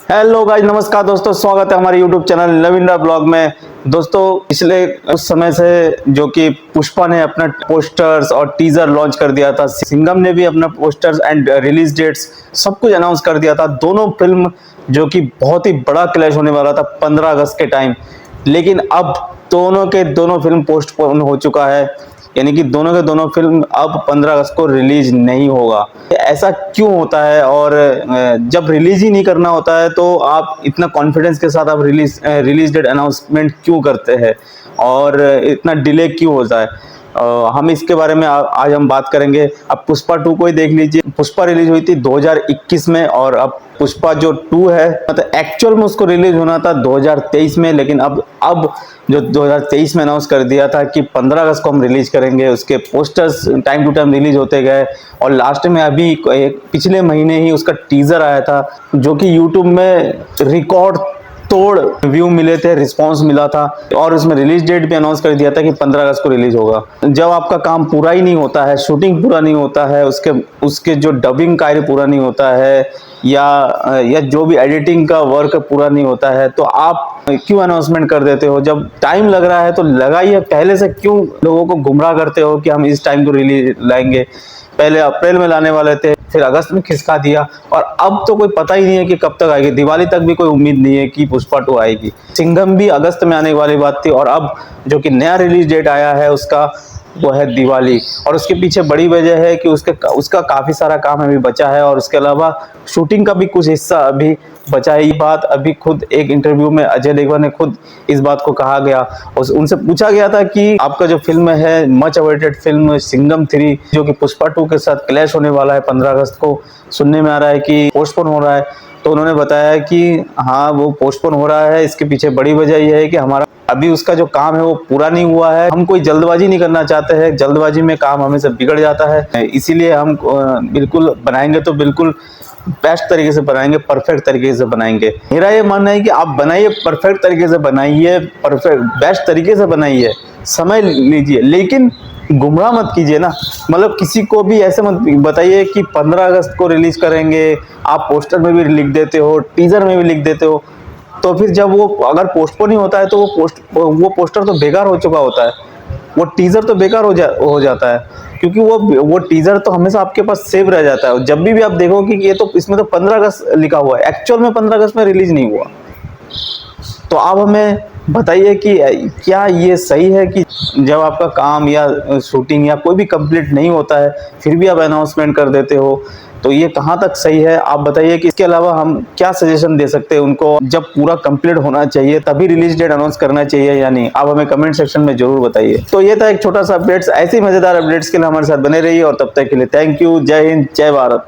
Hello guys, नमस्कार दोस्तों, स्वागत है हमारे यूट्यूब चैनल लविंडा ब्लॉग में। दोस्तों, पिछले कुछ समय से जो कि पुष्पा ने अपना पोस्टर्स और टीजर लॉन्च कर दिया था, सिंघम ने भी अपना पोस्टर्स एंड रिलीज डेट्स सब कुछ अनाउंस कर दिया था। दोनों फिल्म जो कि बहुत ही बड़ा क्लैश होने वाला था 15 अगस्त के टाइम, लेकिन अब दोनों के दोनों फिल्म पोस्टपोन हो चुका है, यानी कि दोनों के दोनों फिल्म अब 15 अगस्त को रिलीज नहीं होगा। ऐसा क्यों होता है? और जब रिलीज ही नहीं करना होता है तो आप इतना कॉन्फिडेंस के साथ आप रिलीज डेट अनाउंसमेंट क्यों करते हैं और इतना डिले क्यों होता है? हम इसके बारे में आज हम बात करेंगे। अब पुष्पा 2 को ही देख लीजिए। पुष्पा रिलीज हुई थी 2021 में और अब पुष्पा जो 2 है, मतलब एक्चुअल में उसको रिलीज होना था 2023 में, लेकिन अब जो 2023 में अनाउंस कर दिया था कि 15 अगस्त को हम रिलीज करेंगे। उसके posters time to time release होते गए और लास्ट में अभी पिछले महीने ही उसका टीजर आया था, जो कि यूट्यूब में रिकॉर्ड तोड़ व्यू मिले थे, रिस्पांस मिला था और उसमें रिलीज डेट भी अनाउंस कर दिया था कि 15 अगस्त को रिलीज होगा। जब आपका काम पूरा ही नहीं होता है, शूटिंग पूरा नहीं होता है, उसके जो डबिंग कार्य पूरा नहीं होता है या जो भी एडिटिंग का वर्क पूरा नहीं होता है, तो आप क्यों अनाउंसमेंट कर देते हो? जब टाइम लग रहा है तो लगाइए, पहले से क्यों लोगों को गुमराह करते हो कि हम इस टाइम को रिलीज लाएंगे? पहले अप्रैल में लाने वाले थे, फिर अगस्त में खिसका दिया और अब तो कोई पता ही नहीं है कि कब तक आएगी। दिवाली तक भी कोई उम्मीद नहीं है कि पुष्पा 2 आएगी। सिंघम भी अगस्त में आने वाली बात थी और अब जो कि नया रिलीज डेट आया है उसका, वो है दिवाली। और उसके पीछे बड़ी वजह है कि उसका काफी सारा काम अभी बचा है और उसके अलावा शूटिंग का भी कुछ हिस्सा अभी बचा है। ये बात अभी खुद एक इंटरव्यू में अजय देवगन ने खुद इस बात को कहा गया और उनसे पूछा गया था कि आपका जो फिल्म है, मच अवेटेड फिल्म सिंघम 3, जो कि पुष्पा 2 के साथ क्लैश होने वाला है 15 अगस्त को, सुनने में आ रहा है कि पोस्टपोन हो रहा है। तो उन्होंने बताया कि हाँ, वो पोस्टपोन हो रहा है। इसके पीछे बड़ी वजह यह है कि हमारा अभी उसका जो काम है वो पूरा नहीं हुआ है। हम कोई जल्दबाजी नहीं करना चाहते हैं, जल्दबाजी में काम हमेशा बिगड़ जाता है, इसीलिए हम बिल्कुल बनाएंगे तो बिल्कुल बेस्ट तरीके से बनाएंगे, परफेक्ट तरीके से बनाएंगे। मेरा ये मानना है कि आप बनाइए, परफेक्ट तरीके से बनाइए, परफेक्ट बेस्ट तरीके से बनाइए, समय लीजिए, लेकिन गुमराह मत कीजिए ना। मतलब किसी को भी ऐसे मत बताइए कि 15 अगस्त को रिलीज करेंगे। आप पोस्टर में भी लिख देते हो, टीजर में भी लिख देते हो, तो फिर जब वो अगर पोस्टपोन ही होता है तो वो पोस्टर तो बेकार हो चुका होता है, वो टीजर तो बेकार हो जाता है, क्योंकि वो टीजर तो हमेशा आपके पास सेव रह जाता है। जब भी आप देखो कि ये तो इसमें तो 15 अगस्त लिखा हुआ है, एक्चुअल में 15 अगस्त में रिलीज नहीं हुआ। तो आप हमें बताइए कि क्या ये सही है कि जब आपका काम या शूटिंग या कोई भी कंप्लीट नहीं होता है फिर भी आप अनाउंसमेंट कर देते हो? तो ये कहाँ तक सही है? आप बताइए कि इसके अलावा हम क्या सजेशन दे सकते हैं उनको। जब पूरा कंप्लीट होना चाहिए तभी रिलीज डेट अनाउंस करना चाहिए या नहीं? आप हमें कमेंट सेक्शन में जरूर बताइए। तो ये था एक छोटा सा अपडेट्स। ऐसे ही मजेदार अपडेट्स के लिए हमारे साथ बने रहिए और तब तक के लिए थैंक यू। जय हिंद, जय भारत।